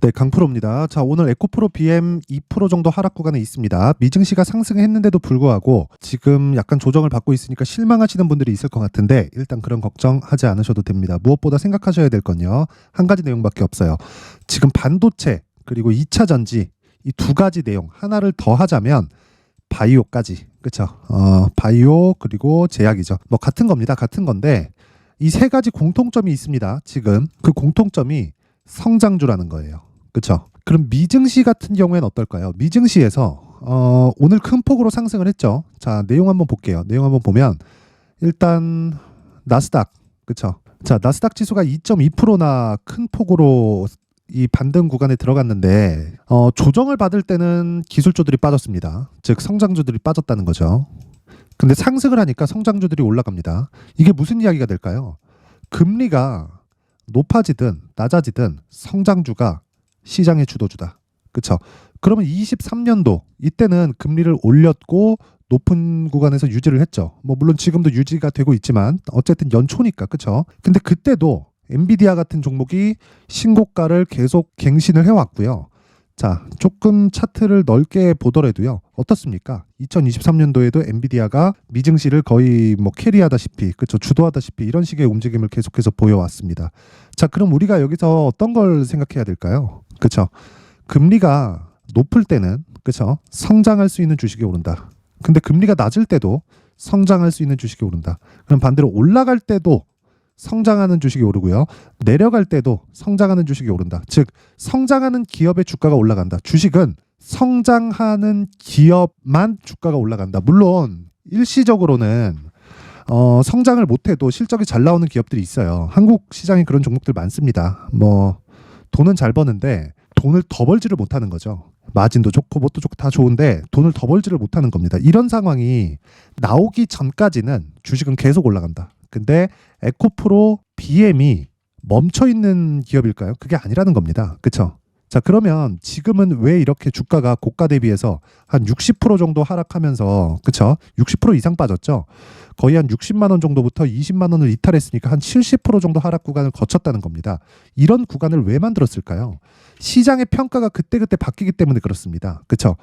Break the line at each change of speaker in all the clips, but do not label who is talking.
네, 강프로입니다. 자, 오늘 에코프로 BM 2% 정도 하락 구간에 있습니다. 미증시가 상승했는데도 불구하고 지금 약간 조정을 받고 있으니까 실망하시는 분들이 있을 것 같은데 일단 그런 걱정하지 않으셔도 됩니다. 무엇보다 생각하셔야 될 건요. 한 가지 내용밖에 없어요. 지금 반도체 그리고 2차 전지 이 두 가지 내용 하나를 더 하자면 바이오까지. 그렇죠? 바이오 그리고 제약이죠. 뭐 같은 겁니다. 같은 건데 이 세 가지 공통점이 있습니다. 지금 그 공통점이 성장주라는 거예요. 그렇죠? 그럼 미증시 같은 경우에는 어떨까요? 미증시에서 오늘 큰 폭으로 상승을 했죠. 자, 내용 한번 볼게요. 내용 한번 보면 일단 나스닥, 그렇죠? 자, 나스닥 지수가 2.2%나 큰 폭으로 이 반등 구간에 들어갔는데 조정을 받을 때는 기술주들이 빠졌습니다. 즉 성장주들이 빠졌다는 거죠. 근데 상승을 하니까 성장주들이 올라갑니다. 이게 무슨 이야기가 될까요? 금리가 높아지든 낮아지든 성장주가 시장의 주도주다. 그렇죠? 그러면 23년도 이때는 금리를 올렸고 높은 구간에서 유지를 했죠. 뭐 물론 지금도 유지가 되고 있지만 어쨌든 연초니까. 그렇죠? 근데 그때도 엔비디아 같은 종목이 신고가를 계속 갱신을 해왔고요. 자, 조금 차트를 넓게 보더라도요. 어떻습니까? 2023년도에도 엔비디아가 미증시를 거의 뭐 캐리하다시피, 그렇죠? 주도하다시피 이런 식의 움직임을 계속해서 보여왔습니다. 자, 그럼 우리가 여기서 어떤 걸 생각해야 될까요? 그렇죠? 금리가 높을 때는, 그렇죠? 성장할 수 있는 주식이 오른다. 근데 금리가 낮을 때도 성장할 수 있는 주식이 오른다. 그럼 반대로 올라갈 때도 성장하는 주식이 오르고요. 내려갈 때도 성장하는 주식이 오른다. 즉 성장하는 기업의 주가가 올라간다. 주식은 성장하는 기업만 주가가 올라간다. 물론 일시적으로는 성장을 못해도 실적이 잘 나오는 기업들이 있어요. 한국 시장에 그런 종목들 많습니다. 뭐 돈은 잘 버는데 돈을 더 벌지를 못하는 거죠. 마진도 좋고 뭣도 좋고 다 좋은데 돈을 더 벌지를 못하는 겁니다. 이런 상황이 나오기 전까지는 주식은 계속 올라간다. 근데 에코프로 BM이 멈춰 있는 기업일까요? 그게 아니라는 겁니다. 그렇죠? 자, 그러면 지금은 왜 이렇게 주가가 고가 대비해서 한 60% 정도 하락하면서, 그렇죠? 60% 이상 빠졌죠? 거의 한 60만 원 정도부터 20만 원을 이탈했으니까 한 70% 정도 하락 구간을 거쳤다는 겁니다. 이런 구간을 왜 만들었을까요? 시장의 평가가 그때그때 바뀌기 때문에 그렇습니다. 그렇죠?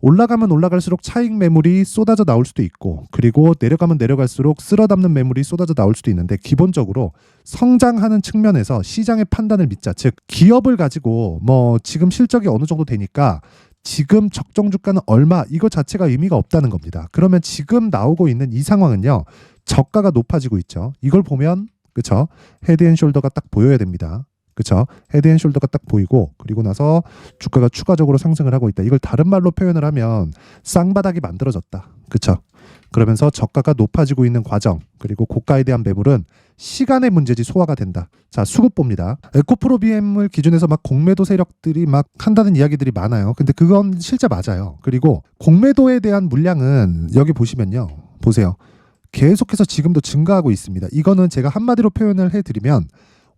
올라가면 올라갈수록 차익 매물이 쏟아져 나올 수도 있고, 그리고 내려가면 내려갈수록 쓸어담는 매물이 쏟아져 나올 수도 있는데, 기본적으로 성장하는 측면에서 시장의 판단을 믿자. 즉 기업을 가지고 뭐 지금 실적이 어느 정도 되니까 지금 적정 주가는 얼마, 이거 자체가 의미가 없다는 겁니다. 그러면 지금 나오고 있는 이 상황은요, 저가가 높아지고 있죠. 이걸 보면, 그렇죠? 헤드앤숄더가 딱 보여야 됩니다. 그렇죠? 헤드앤숄더가 딱 보이고, 그리고 나서 주가가 추가적으로 상승을 하고 있다. 이걸 다른 말로 표현을 하면 쌍바닥이 만들어졌다. 그렇죠? 그러면서 저가가 높아지고 있는 과정, 그리고 고가에 대한 매물은 시간의 문제지 소화가 된다. 자, 수급 봅니다. 에코프로 BM을 기준해서 막 공매도 세력들이 막 한다는 이야기들이 많아요. 근데 그건 실제 맞아요. 그리고 공매도에 대한 물량은 여기 보시면요. 보세요. 계속해서 지금도 증가하고 있습니다. 이거는 제가 한마디로 표현을 해드리면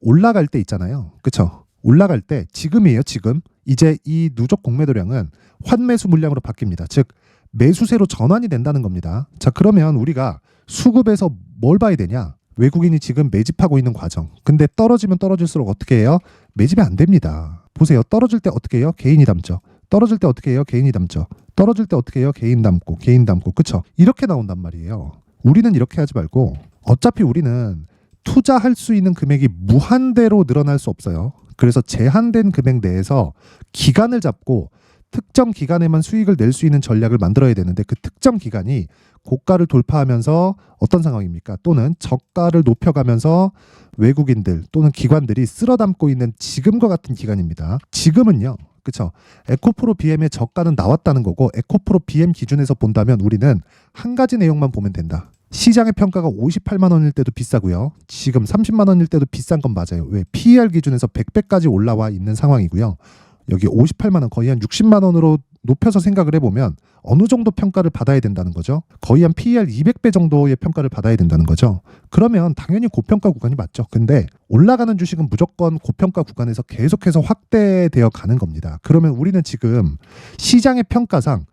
올라갈 때 있잖아요. 그렇죠? 올라갈 때 지금이에요. 지금 이제 이 누적 공매도량은 환매수 물량으로 바뀝니다. 즉 매수세로 전환이 된다는 겁니다. 자, 그러면 우리가 수급에서 뭘 봐야 되냐? 외국인이 지금 매집하고 있는 과정. 근데 떨어지면 떨어질수록 어떻게 해요? 매집이 안 됩니다. 보세요. 떨어질 때 어떻게 해요? 개인이 담죠. 떨어질 때 어떻게 해요? 개인이 담죠. 떨어질 때 어떻게 해요? 개인 담고, 개인 담고. 그렇죠? 이렇게 나온단 말이에요. 우리는 이렇게 하지 말고 어차피 우리는 투자할 수 있는 금액이 무한대로 늘어날 수 없어요. 그래서 제한된 금액 내에서 기간을 잡고 특정 기간에만 수익을 낼 수 있는 전략을 만들어야 되는데, 그 특정 기간이 고가를 돌파하면서 어떤 상황입니까? 또는 저가를 높여가면서 외국인들 또는 기관들이 쓸어담고 있는 지금과 같은 기간입니다. 지금은요. 그렇죠? 에코프로 BM의 저가는 나왔다는 거고, 에코프로 BM 기준에서 본다면 우리는 한 가지 내용만 보면 된다. 시장의 평가가 58만 원일 때도 비싸고요. 지금 30만 원일 때도 비싼 건 맞아요. 왜? PER 기준에서 100배까지 올라와 있는 상황이고요. 여기 58만 원, 거의 한 60만 원으로 높여서 생각을 해보면 어느 정도 평가를 받아야 된다는 거죠. 거의 한 PER 200배 정도의 평가를 받아야 된다는 거죠. 그러면 당연히 고평가 구간이 맞죠. 근데 올라가는 주식은 무조건 고평가 구간에서 계속해서 확대되어 가는 겁니다. 그러면 우리는 지금 시장의 평가상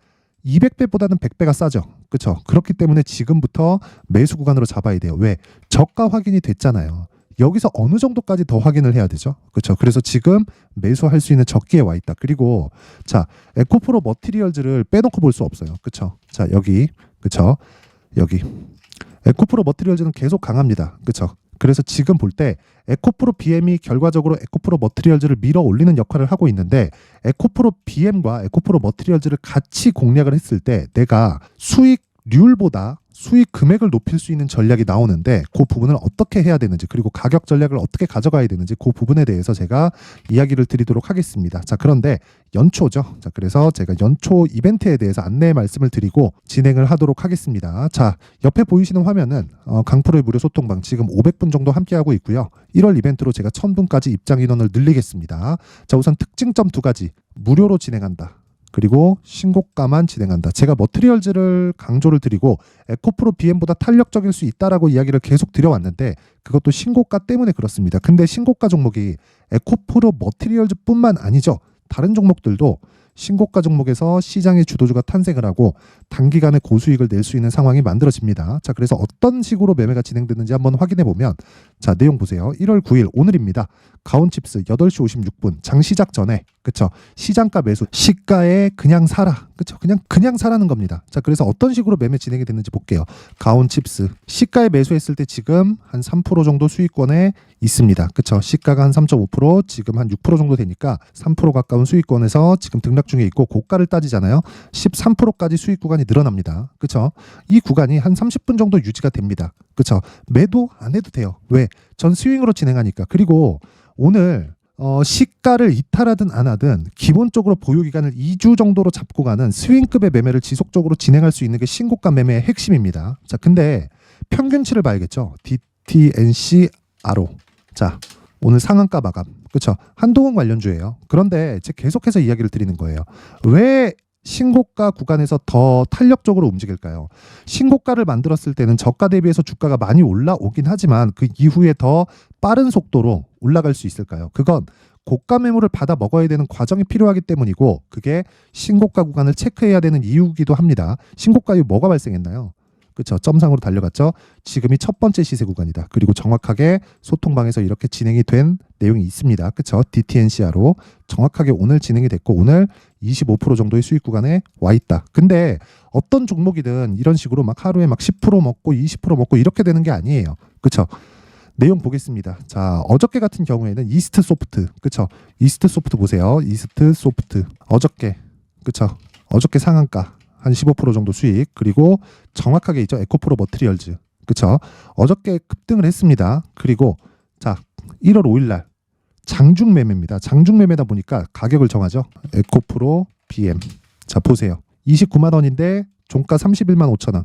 200배보다는 100배가 싸죠. 그렇죠? 그렇기 때문에 지금부터 매수 구간으로 잡아야 돼요. 왜? 저가 확인이 됐잖아요. 여기서 어느 정도까지 더 확인을 해야 되죠. 그렇죠. 그래서 지금 매수할 수 있는 적기에 와 있다. 그리고 자, 에코프로 머티리얼즈를 빼놓고 볼 수 없어요. 그렇죠. 자, 여기 그렇죠. 여기 에코프로 머티리얼즈는 계속 강합니다. 그렇죠. 그래서 지금 볼 때 에코프로 BM이 결과적으로 에코프로 머티리얼즈를 밀어 올리는 역할을 하고 있는데, 에코프로 BM과 에코프로 머티리얼즈를 같이 공략을 했을 때 내가 수익률보다 수익 금액을 높일 수 있는 전략이 나오는데, 그 부분을 어떻게 해야 되는지, 그리고 가격 전략을 어떻게 가져가야 되는지, 그 부분에 대해서 제가 이야기를 드리도록 하겠습니다. 자, 그런데 연초죠. 자, 그래서 제가 연초 이벤트에 대해서 안내 말씀을 드리고 진행을 하도록 하겠습니다. 자, 옆에 보이시는 화면은 강프로의 무료 소통방 지금 500분 정도 함께하고 있고요. 1월 이벤트로 제가 1000분까지 입장 인원을 늘리겠습니다. 자, 우선 특징점 2가지. 무료로 진행한다. 그리고 신고가만 진행한다. 제가 머티리얼즈를 강조를 드리고 에코프로 BM보다 탄력적일 수 있다라고 이야기를 계속 드려왔는데, 그것도 신고가 때문에 그렇습니다. 근데 신고가 종목이 에코프로 머티리얼즈뿐만 아니죠. 다른 종목들도 신고가 종목에서 시장의 주도주가 탄생을 하고 단기간에 고수익을 낼 수 있는 상황이 만들어집니다. 자, 그래서 어떤 식으로 매매가 진행됐는지 한번 확인해 보면, 자, 내용 보세요. 1월 9일 오늘입니다. 가온칩스 8시 56분 장 시작 전에, 그쵸, 시장가 매수, 시가에 그냥 사라, 그쵸, 그냥 사라는 겁니다. 자, 그래서 어떤 식으로 매매 진행이 됐는지 볼게요. 가온칩스 시가에 매수했을 때 지금 한 3% 정도 수익권에 있습니다. 그쵸, 시가가 한 3.5%, 지금 한 6% 정도 되니까 3% 가까운 수익권에서 지금 등락 중에 있고, 고가를 따지잖아요. 13%까지 수익 구간이 늘어납니다. 그쵸, 이 구간이 한 30분 정도 유지가 됩니다. 그쵸, 매도 안 해도 돼요. 왜? 전 스윙으로 진행하니까. 그리고 오늘 시가를 이탈하든 안 하든 기본적으로 보유기간을 2주 정도로 잡고 가는 스윙급의 매매를 지속적으로 진행할 수 있는 게 신고가 매매의 핵심입니다. 자, 근데 평균치를 봐야겠죠. DTNC 아로. 자, 오늘 상한가 마감. 그렇죠. 한동훈 관련주예요. 그런데 제가 계속해서 이야기를 드리는 거예요. 왜 신고가 구간에서 더 탄력적으로 움직일까요? 신고가를 만들었을 때는 저가 대비해서 주가가 많이 올라오긴 하지만 그 이후에 더 빠른 속도로 올라갈 수 있을까요? 그건 고가 매물을 받아 먹어야 되는 과정이 필요하기 때문이고, 그게 신고가 구간을 체크해야 되는 이유이기도 합니다. 신고가 이후 뭐가 발생했나요? 그렇죠. 점상으로 달려갔죠. 지금이 첫 번째 시세 구간이다. 그리고 정확하게 소통방에서 이렇게 진행이 된 내용이 있습니다. 그렇죠. DTNCR로 정확하게 오늘 진행이 됐고, 오늘 25% 정도의 수익 구간에 와 있다. 근데 어떤 종목이든 이런 식으로 막 하루에 막 10% 먹고 20% 먹고 이렇게 되는 게 아니에요. 그렇죠. 내용 보겠습니다. 자, 어저께 같은 경우에는 이스트 소프트, 그렇죠. 이스트 소프트 보세요. 이스트 소프트 어저께, 그렇죠. 어저께 상한가 한 15% 정도 수익, 그리고 정확하게 있죠. 에코프로 머티리얼즈, 그쵸, 어저께 급등을 했습니다. 그리고 자, 1월 5일 날 장중 매매입니다. 장중 매매다 보니까 가격을 정하죠. 에코프로 BM. 자, 보세요. 29만 원인데 종가 31만 5천 원.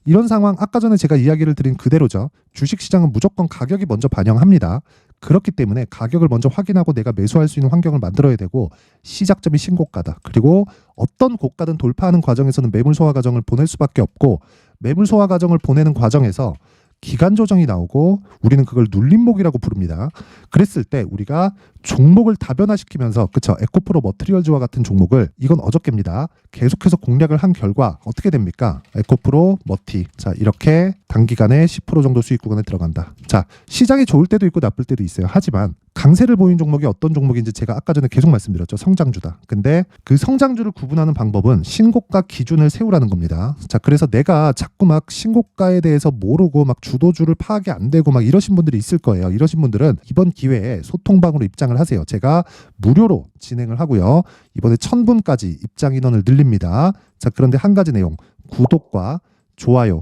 이런 상황, 아까 전에 제가 이야기를 드린 그대로죠. 주식시장은 무조건 가격이 먼저 반영합니다. 그렇기 때문에 가격을 먼저 확인하고 내가 매수할 수 있는 환경을 만들어야 되고, 시작점이 신고가다. 그리고 어떤 고가든 돌파하는 과정에서는 매물 소화 과정을 보낼 수밖에 없고, 매물 소화 과정을 보내는 과정에서 기간 조정이 나오고, 우리는 그걸 눌림목이라고 부릅니다. 그랬을 때 우리가 종목을 다변화시키면서, 그쵸, 에코프로 머티리얼즈와 같은 종목을, 이건 어저께입니다, 계속해서 공략을 한 결과 어떻게 됩니까? 에코프로 머티, 자, 이렇게 단기간에 10% 정도 수익 구간에 들어간다. 자, 시장이 좋을 때도 있고 나쁠 때도 있어요. 하지만 강세를 보인 종목이 어떤 종목인지 제가 아까 전에 계속 말씀드렸죠. 성장주다. 근데 그 성장주를 구분하는 방법은 신고가 기준을 세우라는 겁니다. 자, 그래서 내가 자꾸 막 신고가에 대해서 모르고 막 주도주를 파악이 안 되고 막 이러신 분들이 있을 거예요. 이러신 분들은 이번 기회에 소통방으로 입장을 하세요. 제가 무료로 진행을 하고요. 이번에 1000분까지 입장 인원을 늘립니다. 자, 그런데 한 가지 내용, 구독과 좋아요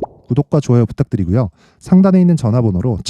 부탁드리고요. 상단에 있는 전화번호로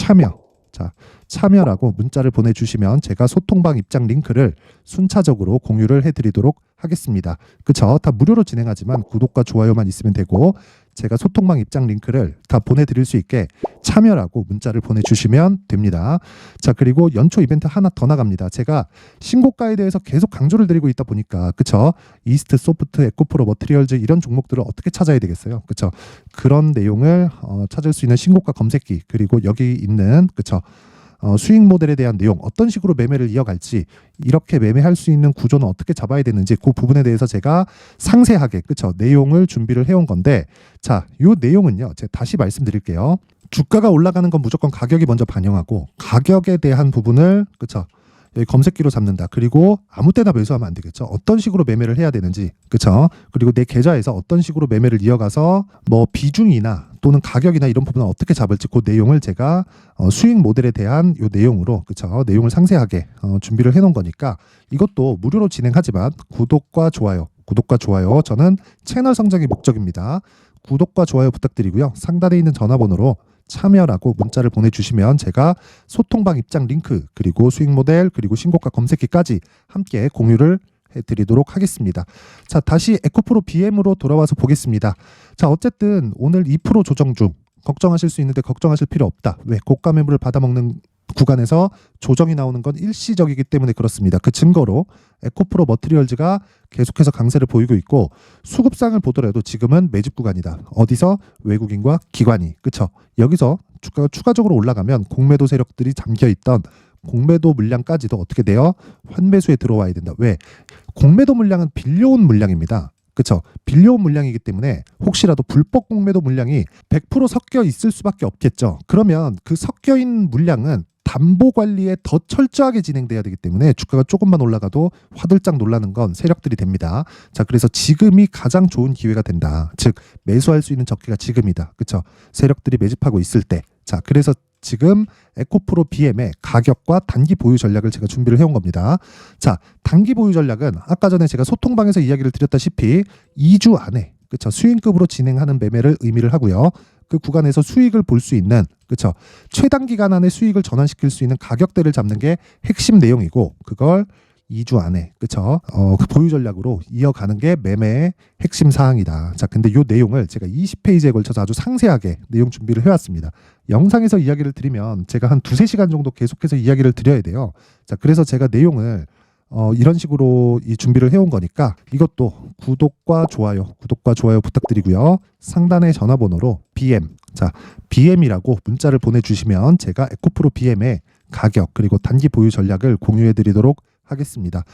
참여라고 문자를 보내주시면 제가 소통방 입장 링크를 순차적으로 공유를 해드리도록 하겠습니다. 그쵸? 다 무료로 진행하지만 구독과 좋아요만 있으면 되고, 제가 소통방 입장 링크를 다 보내드릴 수 있게 참여라고 문자를 보내주시면 됩니다. 자, 그리고 연초 이벤트 하나 더 나갑니다. 제가 신고가에 대해서 계속 강조를 드리고 있다 보니까, 그쵸, 이스트 소프트, 에코프로 머티리얼즈 이런 종목들을 어떻게 찾아야 되겠어요. 그쵸, 그런 내용을 찾을 수 있는 신고가 검색기, 그리고 여기 있는, 그쵸, 수익 모델에 대한 내용, 어떤 식으로 매매를 이어갈지, 이렇게 매매할 수 있는 구조는 어떻게 잡아야 되는지, 그 부분에 대해서 제가 상세하게, 그쵸, 내용을 준비를 해온 건데, 자, 요 내용은요, 제가 다시 말씀드릴게요. 주가가 올라가는 건 무조건 가격이 먼저 반영하고 가격에 대한 부분을 그쵸 여기 검색기로 잡는다. 그리고 아무 때나 매수하면 안 되겠죠. 어떤 식으로 매매를 해야 되는지 그쵸. 그리고 내 계좌에서 어떤 식으로 매매를 이어가서 뭐 비중이나 또는 가격이나 이런 부분을 어떻게 잡을지 그 내용을 제가 수익 모델에 대한 요 내용으로 그쵸 내용을 상세하게 준비를 해놓은 거니까 이것도 무료로 진행하지만 구독과 좋아요 저는 채널 성장이 목적입니다. 구독과 좋아요 부탁드리고요. 상단에 있는 전화번호로 참여라고 문자를 보내주시면 제가 소통방 입장 링크 그리고 수익 모델 그리고 신고가 검색기까지 함께 공유를 해드리도록 하겠습니다. 자, 다시 에코프로 BM으로 돌아와서 보겠습니다. 자, 어쨌든 오늘 2% 조정 중 걱정하실 수 있는데 걱정하실 필요 없다. 왜? 고가 매물을 받아먹는 구간에서 조정이 나오는 건 일시적이기 때문에 그렇습니다. 그 증거로 에코프로 머티리얼즈가 계속해서 강세를 보이고 있고 수급상을 보더라도 지금은 매집 구간이다. 어디서? 외국인과 기관이. 그쵸? 여기서 주가가 추가적으로 올라가면 공매도 세력들이 잠겨있던 공매도 물량까지도 어떻게 돼요? 환매수에 들어와야 된다. 왜? 공매도 물량은 빌려온 물량입니다. 그쵸? 빌려온 물량이기 때문에 혹시라도 불법 공매도 물량이 100% 섞여 있을 수밖에 없겠죠. 그러면 그 섞여 있는 물량은 담보 관리에 더 철저하게 진행돼야 되기 때문에 주가가 조금만 올라가도 화들짝 놀라는 건 세력들이 됩니다. 자, 그래서 지금이 가장 좋은 기회가 된다. 즉 매수할 수 있는 적기가 지금이다. 그렇죠? 세력들이 매집하고 있을 때. 자, 그래서 지금 에코프로 BM의 가격과 단기 보유 전략을 제가 준비를 해온 겁니다. 자, 단기 보유 전략은 아까 전에 제가 소통방에서 이야기를 드렸다시피 2주 안에 그렇죠? 수익급으로 진행하는 매매를 의미를 하고요. 그 구간에서 수익을 볼 수 있는 그렇죠? 최단 기간 안에 수익을 전환시킬 수 있는 가격대를 잡는 게 핵심 내용이고 그걸 2주 안에 그렇죠? 그 보유 전략으로 이어가는 게 매매의 핵심 사항이다. 자, 근데 이 내용을 제가 20페이지에 걸쳐서 아주 상세하게 내용 준비를 해왔습니다. 영상에서 이야기를 드리면 제가 한 2-3시간 정도 계속해서 이야기를 드려야 돼요. 자, 그래서 제가 내용을 이런 식으로 이 준비를 해온 거니까 이것도 구독과 좋아요 부탁드리고요. 상단의 전화번호로 BM, 자 BM이라고 문자를 보내주시면 제가 에코프로 BM의 가격 그리고 단기 보유 전략을 공유해드리도록 하겠습니다.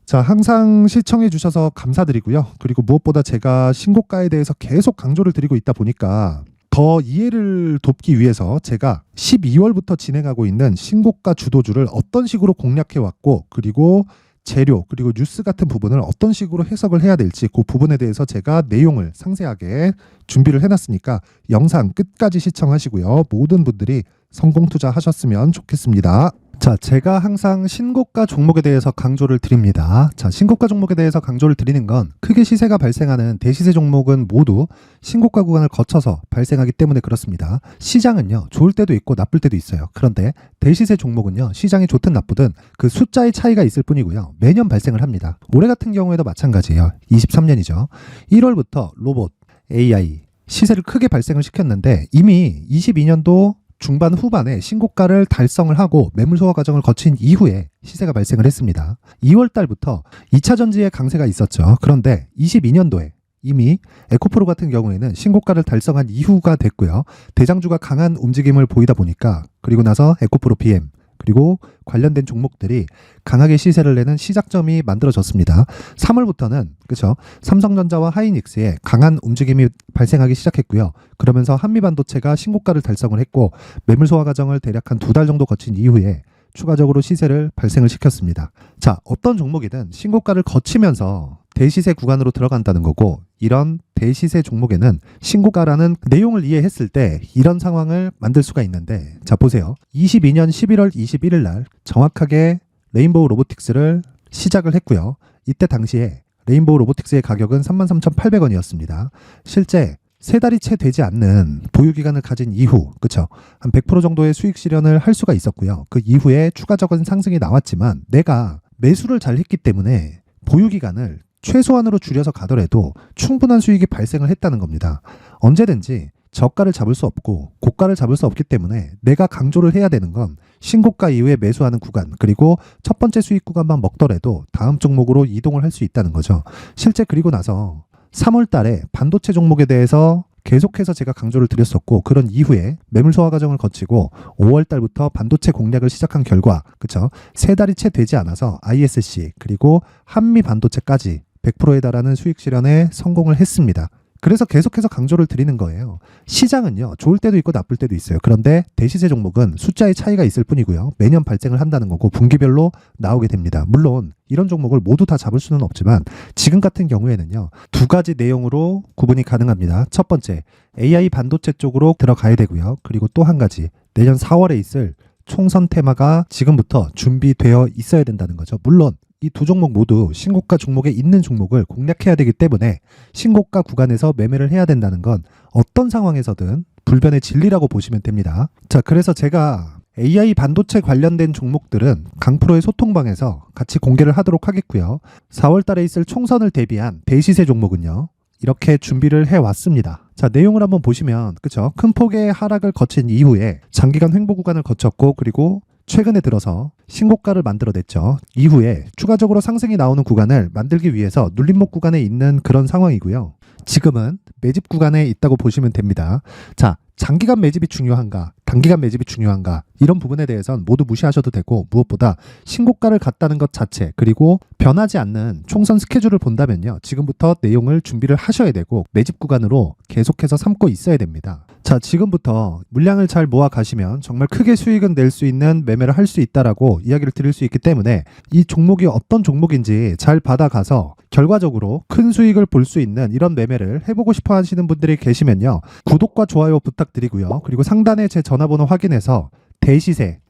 자, 항상 시청해 주셔서 감사드리고요. 그리고 무엇보다 제가 신고가에 대해서 계속 강조를 드리고 있다 보니까 더 이해를 돕기 위해서 제가 12월부터 진행하고 있는 신고가 주도주를 어떤 식으로 공략해 왔고 그리고 재료 그리고 뉴스 같은 부분을 어떤 식으로 해석을 해야 될지 그 부분에 대해서 제가 내용을 상세하게 준비를 해놨으니까 영상 끝까지 시청하시고요. 모든 분들이 성공 투자하셨으면 좋겠습니다. 자, 제가 항상 신고가 종목에 대해서 강조를 드립니다. 자, 신고가 종목에 대해서 강조를 드리는 건 크게 시세가 발생하는 대시세 종목은 모두 신고가 구간을 거쳐서 발생하기 때문에 그렇습니다. 시장은요, 좋을 때도 있고 나쁠 때도 있어요. 그런데 대시세 종목은요, 시장이 좋든 나쁘든 그 숫자의 차이가 있을 뿐이고요. 매년 발생을 합니다. 올해 같은 경우에도 마찬가지예요. 23년이죠. 1월부터 로봇, AI, 시세를 크게 발생을 시켰는데 이미 22년도 중반 후반에 신고가를 달성을 하고 매물 소화 과정을 거친 이후에 시세가 발생을 했습니다. 2월 달부터 2차 전지의 강세가 있었죠. 그런데 22년도에 이미 에코프로 같은 경우에는 신고가를 달성한 이후가 됐고요. 대장주가 강한 움직임을 보이다 보니까 그리고 나서 에코프로 BM 그리고 관련된 종목들이 강하게 시세를 내는 시작점이 만들어졌습니다. 3월부터는 그렇죠. 삼성전자와 하이닉스의 강한 움직임이 발생하기 시작했고요. 그러면서 한미반도체가 신고가를 달성을 했고 매물 소화 과정을 대략 한 2달 정도 거친 이후에 추가적으로 시세를 발생을 시켰습니다. 자, 어떤 종목이든 신고가를 거치면서 대시세 구간으로 들어간다는 거고 이런 대시세 종목에는 신고가라는 내용을 이해했을 때 이런 상황을 만들 수가 있는데 자, 보세요. 22년 11월 21일 날 정확하게 레인보우 로보틱스를 시작을 했고요. 이때 당시에 레인보우 로보틱스의 가격은 33,800원이었습니다. 실제 3달이 채 되지 않는 보유기간을 가진 이후 그쵸? 한 100% 정도의 수익 실현을 할 수가 있었고요. 그 이후에 추가적인 상승이 나왔지만 내가 매수를 잘 했기 때문에 보유기간을 최소한으로 줄여서 가더라도 충분한 수익이 발생을 했다는 겁니다. 언제든지 저가를 잡을 수 없고 고가를 잡을 수 없기 때문에 내가 강조를 해야 되는 건 신고가 이후에 매수하는 구간 그리고 첫 번째 수익 구간만 먹더라도 다음 종목으로 이동을 할 수 있다는 거죠. 실제 그리고 나서 3월 달에 반도체 종목에 대해서 계속해서 제가 강조를 드렸었고 그런 이후에 매물 소화 과정을 거치고 5월 달부터 반도체 공략을 시작한 결과 그쵸? 3달이 채 되지 않아서 ISC 그리고 한미 반도체까지 100%에 달하는 수익 실현에 성공을 했습니다. 그래서 계속해서 강조를 드리는 거예요. 시장은요, 좋을 때도 있고 나쁠 때도 있어요. 그런데 대시세 종목은 숫자의 차이가 있을 뿐이고요. 매년 발생을 한다는 거고 분기별로 나오게 됩니다. 물론 이런 종목을 모두 다 잡을 수는 없지만 지금 같은 경우에는요, 두 가지 내용으로 구분이 가능합니다. 첫 번째, AI 반도체 쪽으로 들어가야 되고요. 그리고 또 한 가지, 내년 4월에 있을 총선 테마가 지금부터 준비되어 있어야 된다는 거죠. 물론 이 두 종목 모두 신고가 종목에 있는 종목을 공략해야 되기 때문에 신고가 구간에서 매매를 해야 된다는 건 어떤 상황에서든 불변의 진리라고 보시면 됩니다. 자, 그래서 제가 AI 반도체 관련된 종목들은 강프로의 소통방에서 같이 공개를 하도록 하겠고요. 4월 달에 있을 총선을 대비한 대시세 종목은요, 이렇게 준비를 해왔습니다. 자, 내용을 한번 보시면, 그쵸? 큰 폭의 하락을 거친 이후에 장기간 횡보 구간을 거쳤고, 그리고 최근에 들어서 신고가를 만들어냈죠. 이후에 추가적으로 상승이 나오는 구간을 만들기 위해서 눌림목 구간에 있는 그런 상황이고요. 지금은 매집 구간에 있다고 보시면 됩니다. 자, 장기간 매집이 중요한가, 단기간 매집이 중요한가, 이런 부분에 대해서는 모두 무시하셔도 되고, 무엇보다 신고가를 갔다는 것 자체, 그리고 변하지 않는 총선 스케줄을 본다면요, 지금부터 내용을 준비를 하셔야 되고 매집 구간으로 계속해서 삼고 있어야 됩니다. 자, 지금부터 물량을 잘 모아 가시면 정말 크게 수익은 낼 수 있는 매매를 할 수 있다라고 이야기를 드릴 수 있기 때문에 이 종목이 어떤 종목인지 잘 받아가서 결과적으로 큰 수익을 볼 수 있는 이런 매매를 해보고 싶어 하시는 분들이 계시면요, 구독과 좋아요 부탁드리고요. 그리고 상단에 제 전화번호 확인해서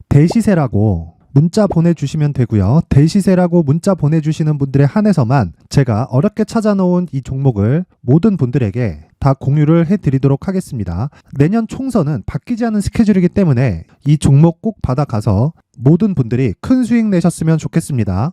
대시세라고 문자 보내주시면 되고요. 대시세라고 문자 보내주시는 분들에 한해서만 제가 어렵게 찾아놓은 이 종목을 모든 분들에게 다 공유를 해드리도록 하겠습니다. 내년 총선은 바뀌지 않은 스케줄이기 때문에 이 종목 꼭 받아가서 모든 분들이 큰 수익 내셨으면 좋겠습니다.